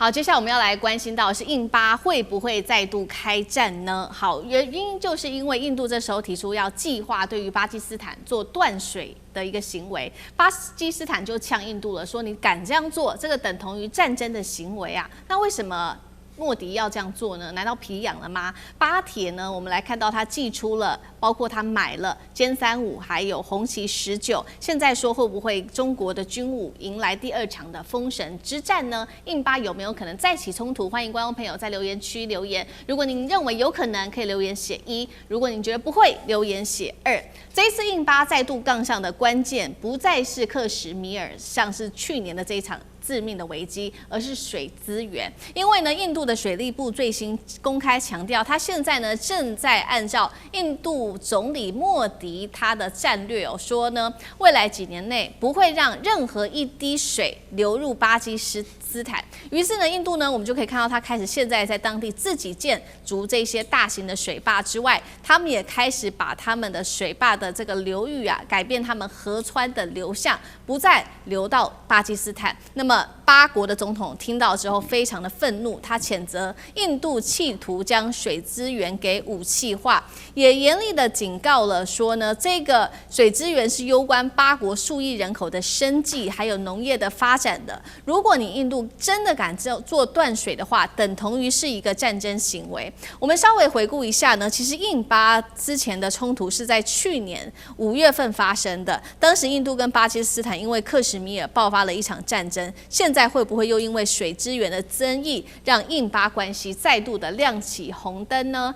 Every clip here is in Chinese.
好，接下來我們要來關心到的是印巴會不會再度開戰呢？好，原因就是因為印度這時候提出要計劃對於巴基斯坦做斷水的一個行為，巴基斯坦就嗆印度了，說你敢這樣做，這個等同於戰爭的行為啊。那為什麼莫迪要這樣做呢？難道皮癢了嗎？巴鐵呢？我們來看到他祭出了，包括他買了殲35，還有紅旗19。現在說會不會中國的軍武迎來第2場的封神之戰呢？印巴有沒有可能再起衝突？歡迎觀眾朋友在留言區留言。如果您認為有可能，可以留言寫1；如果您覺得不會，留言寫2。這一次印巴再度槓上的關鍵，不再是克什米爾，像是去年的這一場致命的危機，而是水資源。因為呢，印度的水利部最新公開強調，他現在呢正在按照印度總理莫迪他的戰略說呢，未來幾年內不會讓任何一滴水流入巴基斯坦。於是呢，印度呢，我們就可以看到他開始現在在當地自己建築這些大型的水壩之外，他們也開始把他們的水壩的這個流域啊，改变他們河川的流向，不再流到巴基斯坦。那麼巴國的總統聽到之後非常的憤怒，他譴責印度企圖將水資源給武器化，也嚴厲的警告了說呢，這個水資源是攸關巴國數億人口的生計，還有農業的發展的。如果你印度真的敢做斷水的話，等同於是一個戰爭行為。我們稍微回顧一下呢，其實印巴之前的衝突是在去年5月份發生的，當時印度跟巴基斯坦因為克什米爾爆發了一場戰爭，現在會不會又因為水資源的爭議，讓印巴關係再度的亮起紅燈呢？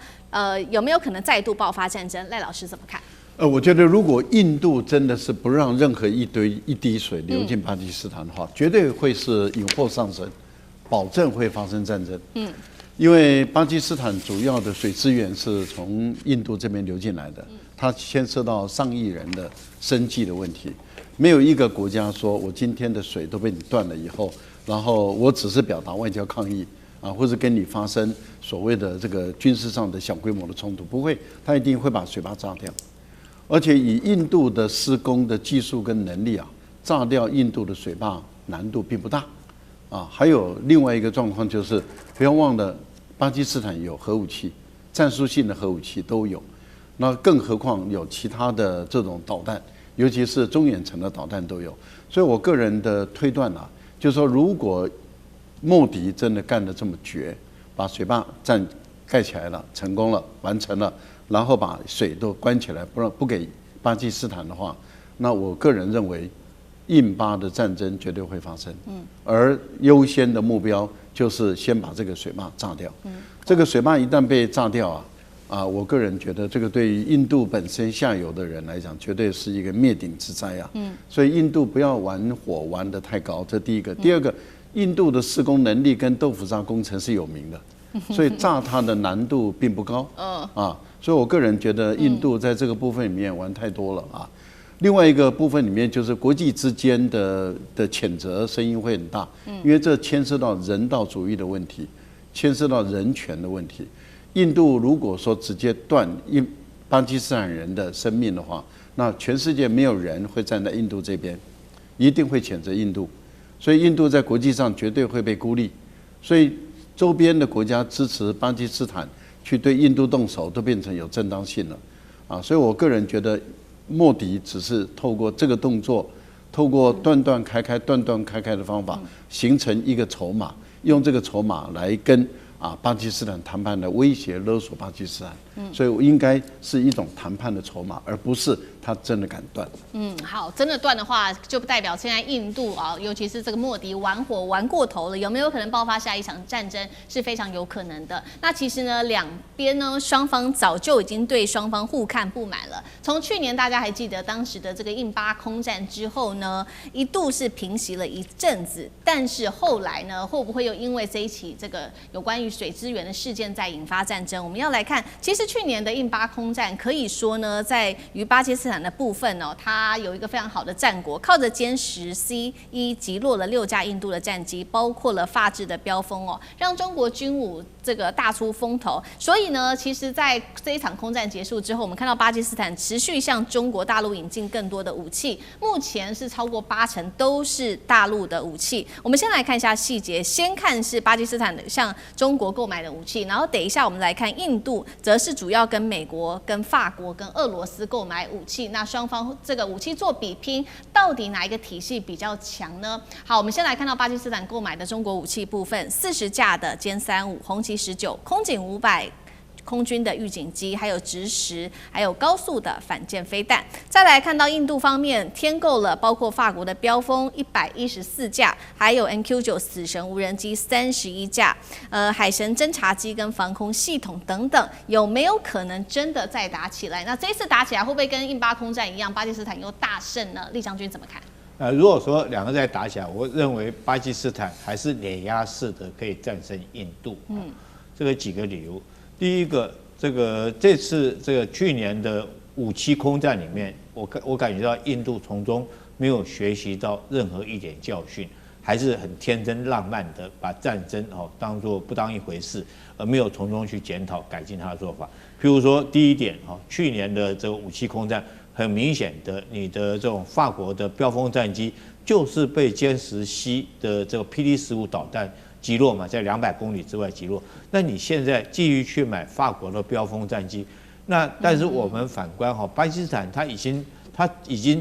有沒有可能再度爆發戰爭？賴老師怎麼看？我覺得如果印度真的是不讓任何一滴水流進巴基斯坦的話，絕对會是引禍上身，保證會發生戰爭。因為巴基斯坦主要的水資源是從印度這邊流進來的，它牽涉到上億人的生計的問題。沒有一個國家說我今天的水都被你斷了以後，然後我只是表達外交抗議啊，或者跟你發生所謂的這個軍事上的小規模的衝突，不會，他一定會把水壩炸掉。而且以印度的施工的技術跟能力啊，炸掉印度的水壩難度並不大啊。還有另外一個狀況就是，不要忘了巴基斯坦有核武器，戰術性的核武器都有，那更何況有其他的這種導彈，尤其是中遠程的導彈都有。所以我個人的推斷啊，就是說如果莫迪真的幹得這麼絕，把水壩蓋起來了，成功了，完成了。然後把水都關起來，不給巴基斯坦的話，那我個人認為，印巴的戰爭絕對會發生。而優先的目標就是先把這個水壩炸掉。這個水壩一旦被炸掉啊，我個人覺得這個對於印度本身下游的人來講，絕對是一個滅頂之災啊。所以印度不要玩火玩得太高，這第一個。第二個，印度的施工能力跟豆腐渣工程是有名的。所以炸它的難度並不高，所以我個人覺得印度在這個部分裡面玩太多了啊。另外一個部分裡面就是國際之間的譴責聲音會很大，因為這牽涉到人道主義的問題，牽涉到人權的問題。印度如果說直接斷巴基斯坦人的生命的話，那全世界沒有人會站在印度這邊，一定會譴責印度，所以印度在國際上絕對會被孤立，所以周邊的國家支持巴基斯坦去對印度動手，都變成有正當性了，啊，所以我個人覺得，莫迪只是透過這個動作，透過斷斷開開的方法，形成一個籌碼，用這個籌碼來跟巴基斯坦談判，來威脅勒索巴基斯坦，所以應該是一種談判的籌碼，而不是他真的敢斷。好，真的斷的話，就代表現在印度啊，尤其是這個莫迪玩火玩過頭了，有沒有可能爆發下一場戰爭是非常有可能的。那其實呢，兩邊呢雙方早就已經對雙方互看不滿了。從去年大家還記得當時的這個印巴空戰之後呢，一度是平息了一陣子，但是後來呢，會不會又因為這一起這個有關於於水資源的事件在引發戰爭。我們要來看，其實去年的印巴空戰可以說呢，在於巴基斯坦的部分哦，它有一個非常好的戰果，靠着殲10 C1擊落了6架印度的戰機，包括了法制的飆風哦，讓中國軍武這個大出風頭。所以呢，其實在這一場空戰結束之後，我們看到巴基斯坦持續向中國大陸引進更多的武器，目前是超過80%都是大陸的武器。我們先來看一下細節，先看是巴基斯坦的向中國購買的武器，然後等一下我們來看印度，則是主要跟美國、跟法國、跟俄羅斯購買武器。那双方這個武器做比拼，到底哪一個體系比較強呢？好，我們先來看到巴基斯坦購買的中國武器部分，40架的歼35、紅旗19、空警500。空軍的預警機，還有直10，還有高速的反艦飛彈。再來看到印度方面，添購了包括法國的飆風114架，還有 MQ9死神無人機31架，海神偵察機跟防空系統等等，有沒有可能真的再打起來？那這一次打起來會不會跟印巴空戰一樣，巴基斯坦又大勝呢？酈將軍怎麼看？如果說两个再打起来，我認為巴基斯坦還是碾壓式的可以戰勝印度。這個幾個理由。第一個，這次去年的武器空戰裡面，我感覺到印度從中沒有學習到任何一點教訓，還是很天真浪漫的把戰爭當作不當一回事，而沒有從中去檢討改進他的做法。譬如說，第一點去年的這個武器空戰，很明顯的，你的這種法國的飆風戰機就是被殲10 C 的這個 PD-15導彈擊落嘛，在200公里之外擊落。那你現在繼續去買法國的飆風戰機，那但是我們反觀巴基斯坦它已經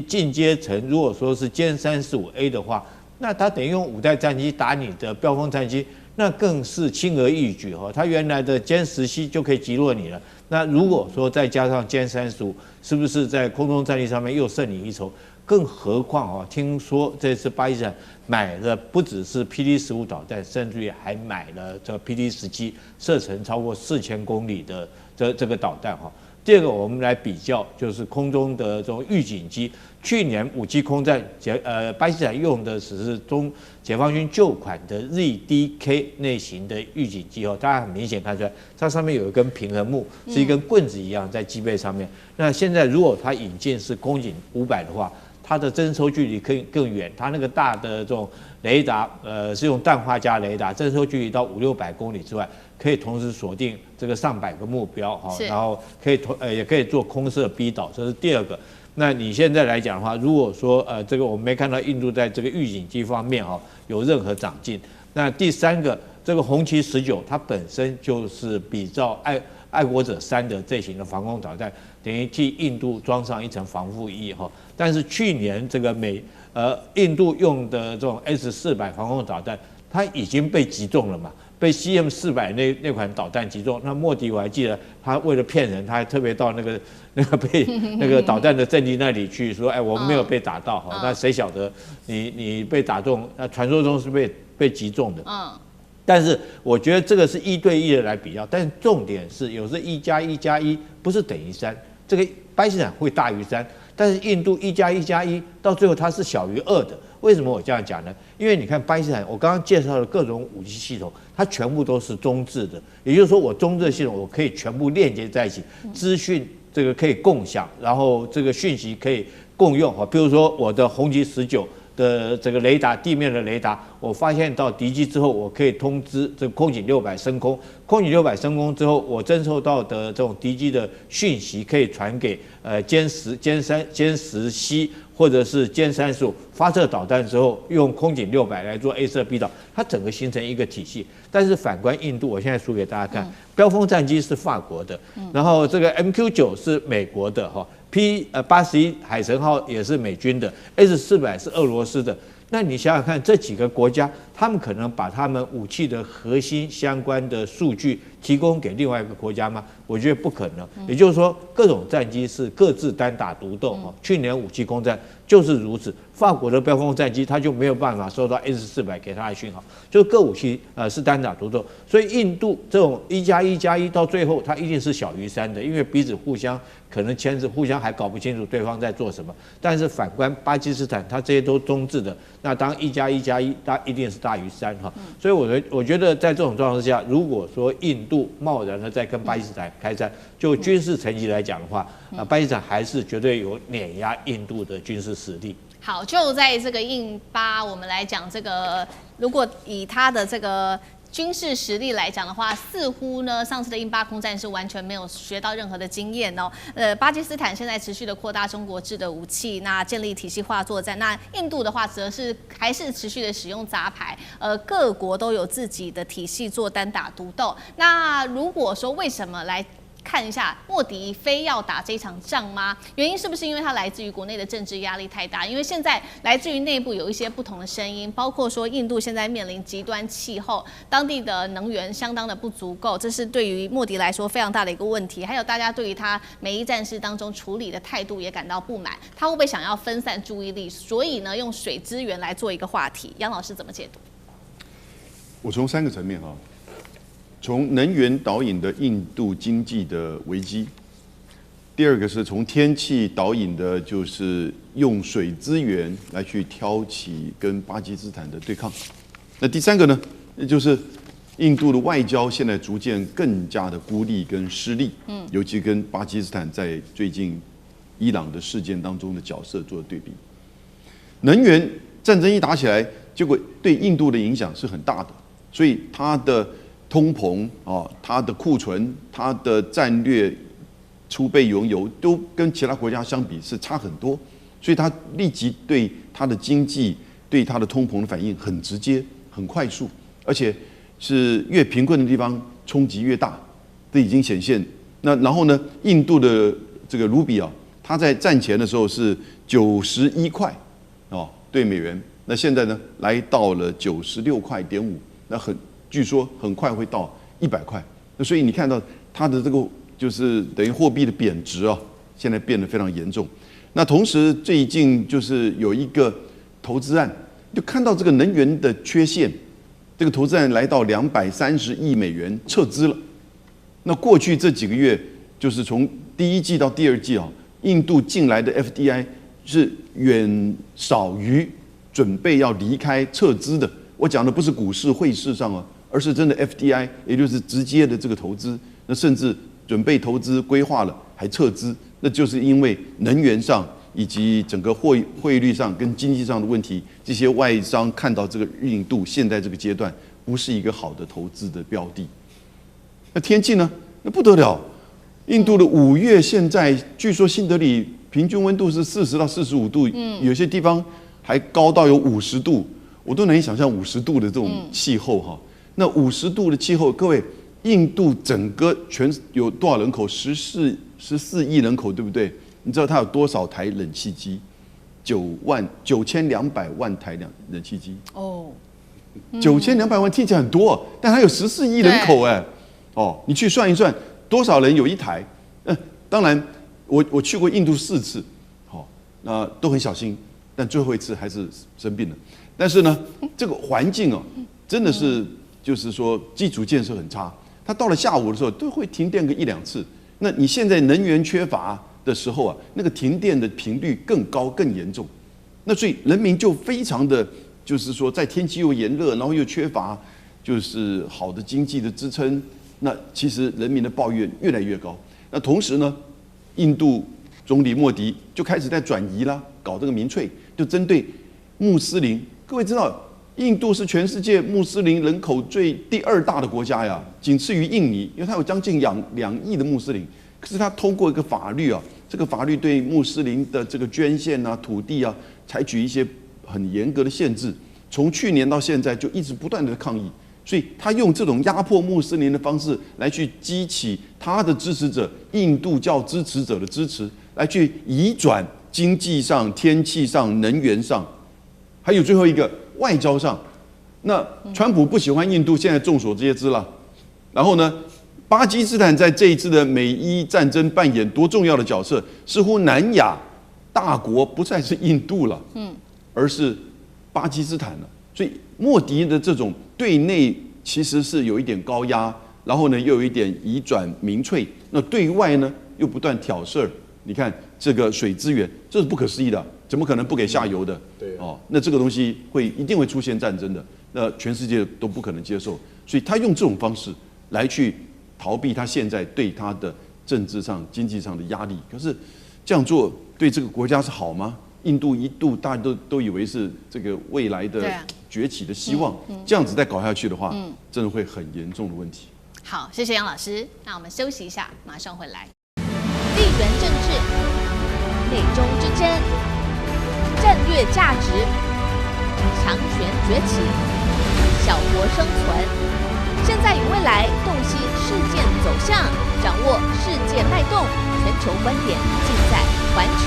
進階成，如果說是殲35A 的話，那它等於用5代戰機打你的飆風戰機，那更是輕而易舉它原來的殲10 C 就可以擊落你了。那如果說再加上殲35，是不是在空中戰力上面又勝你一籌？更何況聽說這次巴基斯坦買的不只是 PD-15導彈，甚至於還買了這 PD-17射程超過4000公里的這個導彈第二個，我們來比較就是空中的這種預警機。去年武器空戰，巴基斯坦用的只是解放軍舊款的 ZDK 類型的預警機大家很明顯看出來，它上面有一根平衡木，是一根棍子一樣在機背上面。那現在如果它引進是空警500的話，它的偵收距離可以更遠，它那個大的這種雷達，是用氮化鎵雷達，偵收距離到500-600公里之外，可以同時鎖定這個上百個目標然後也可以做空射逼倒，這是第二個。那你現在來講的話，如果說這個我們沒看到印度在這個預警機方面有任何長進，那第三個這個紅旗19它本身就是比照愛國者3的這型的防空導彈，等於替印度裝上一層防護衣但是去年這個印度用的這種 S-400防空導彈，它已經被擊中了嘛，被 CM-400那款導彈擊中。那莫迪我還記得，他為了騙人，他還特別到那個導彈的陣地那裡去說，我們沒有被打到那誰曉得你被打中？那傳說中是被擊中的。但是我覺得這個是1對1的來比較，但是重點是有時候1+1+1不是等於3，這個巴基斯坦會大於3。但是印度1+1+1到最後它是小於2的，為什麼我這樣講呢？因為你看巴基斯坦，我剛剛介紹的各種武器系統，它全部都是中置的，也就是說我中置的系統我可以全部鏈接在一起，資訊這個可以共享，然後這個訊息可以共用比如說我的紅旗19的這個雷達，地面的雷達，我發現到敵機之後，我可以通知這個空警600升空。空警600升空之後，我偵受到的這種敵機的訊息可以傳給殲10 C 或者是殲35發射導彈之後，用空警600來做 A 射逼倒，它整個形成一個體系。但是反觀印度，我現在數給大家看，飆風戰機是法國的，然後這個 MQ9是美國的P-81海神號也是美軍的 ，S-400是俄羅斯的。那你想想看，這幾個國家，他們可能把他們武器的核心相關的數據提供給另外一個國家嗎？我覺得不可能。也就是說，各種戰機是各自單打獨鬥。去年武器空戰就是如此。法國的標空戰機它就沒有辦法收到 S-400給它的訊號，就是各武器是單打獨鬥。所以印度這種1+1+1到最後它一定是小於3的，因為彼此互相可能牽制，互相還搞不清楚對方在做什麼。但是反觀巴基斯坦，它這些都中置的，那當1+1+1，它一定是大於3哈。所以我覺得在這種狀況之下，如果說印度貿然的在跟巴基斯坦開戰，就軍事層級來講的話，巴基斯坦還是絕對有碾壓印度的軍事實力。好，就在這個印巴，我們來講這個，如果以它的這個軍事實力來講的話，似乎呢，上次的印巴空戰是完全沒有學到任何的經驗哦。巴基斯坦現在持續的擴大中國制的武器，那建立體系化作戰。那印度的話，則是還是持續的使用雜牌，各國都有自己的體系做單打獨鬥。那如果說為什麼來看一下莫迪非要打這場仗嗎？原因是不是因為它來自於國內的政治壓力太大？因為現在來自於內部有一些不同的聲音，包括說印度現在面臨極端氣候，當地的能源相當的不足夠，這是對於莫迪來說非常大的一個問題。還有大家對於他美伊戰事當中處理的態度也感到不滿，他會不會想要分散注意力？所以呢，用水資源來做一個話題。楊老師怎麼解讀？我從3個層面哈。從能源導引的印度經濟的危機，第二個是從天氣導引的，就是用水資源來去挑起跟巴基斯坦的對抗。那第3個呢，就是印度的外交現在逐漸更加的孤立跟失利，尤其跟巴基斯坦在最近伊朗的事件當中的角色做對比。能源戰爭一打起來，結果對印度的影響是很大的，所以它的通膨啊，它的庫存、它的戰略儲備原油都跟其他國家相比是差很多，所以它立即對它的經濟、對它的通膨的反應很直接、很快速，而且是越貧困的地方衝擊越大，這已經顯現。那然後呢，印度的這個盧比啊，它在戰前的時候是91塊哦對美元，那現在呢來到了96.5塊，那據說很快會到100塊，那所以你看到它的這個就是等於貨幣的貶值啊，現在變得非常嚴重。那同時最近就是有一個投資案，就看到這個能源的缺陷，這個投資案來到230億美元撤資了。那過去這幾個月，就是從第1季到第2季啊，印度進來的 FDI 是遠少於準備要離開撤資的。我講的不是股市匯市上啊，而是真的 FDI， 也就是直接的這個投資，那甚至準備投資規劃了還撤資，那就是因為能源上以及整個匯率上跟經濟上的問題，這些外商看到這個印度現在這個階段不是一個好的投資的標的。那天氣呢？那不得了，印度的5月現在據說新德里平均溫度是40到45度，有些地方還高到有50度。我都難以想象50度的這種氣候哈。那50度的氣候，各位，印度整個全有多少人口？14億人口，對不對？你知道它有多少台冷氣機？9200萬台冷氣機。哦，9200萬聽起來很多，但它有14億人口哎。哦，你去算一算，多少人有一台？當然，我去過印度4次，好，那都很小心，但最後一次還是生病了。但是呢，這個環境哦，真的是就是說基礎建設很差。它到了下午的時候都會停電個1-2次。那你現在能源缺乏的時候啊，那個停電的頻率更高更嚴重。那所以人民就非常的，就是說在天氣又炎熱，然後又缺乏就是好的經濟的支撐。那其實人民的抱怨越來越高。那同時呢，印度總理莫迪就開始在轉移啦，搞這個民粹，就針對穆斯林。各位知道，印度是全世界穆斯林人口第2大的國家呀，僅次於印尼，因為它有將近2億的穆斯林。可是它通過一個法律啊，這個法律對穆斯林的這個捐獻啊、土地啊，採取一些很嚴格的限制。從去年到現在就一直不斷的抗議，所以他用這種壓迫穆斯林的方式來去激起他的支持者、印度教支持者的支持，來去移轉經濟上、天氣上、能源上。還有最後一個外交上，那川普不喜歡印度，現在眾所皆知了。然後呢，巴基斯坦在這一次的美伊戰爭扮演多重要的角色，似乎南亞大國不再是印度了，而是巴基斯坦了。所以莫迪的這種對內其實是有一點高壓，然後呢又有一點移轉民粹，那對外呢又不斷挑事兒。你看這個水資源，這是不可思議的，怎麼可能不給下游的？對哦，那這個東西一定會出現戰爭的，那全世界都不可能接受。所以他用這種方式來去逃避他現在對他的政治上、經濟上的壓力。可是這樣做對這個國家是好嗎？印度一度大家都以為是這個未來的崛起的希望，這樣子再搞下去的話，真的會很嚴重的問題。好，謝謝楊老師。那我們休息一下，馬上回来。地緣政治、美中之爭、戰略價值、強權崛起、小國生存，現在與未來洞悉事件走向，掌握世界脈動，全球觀點盡在環球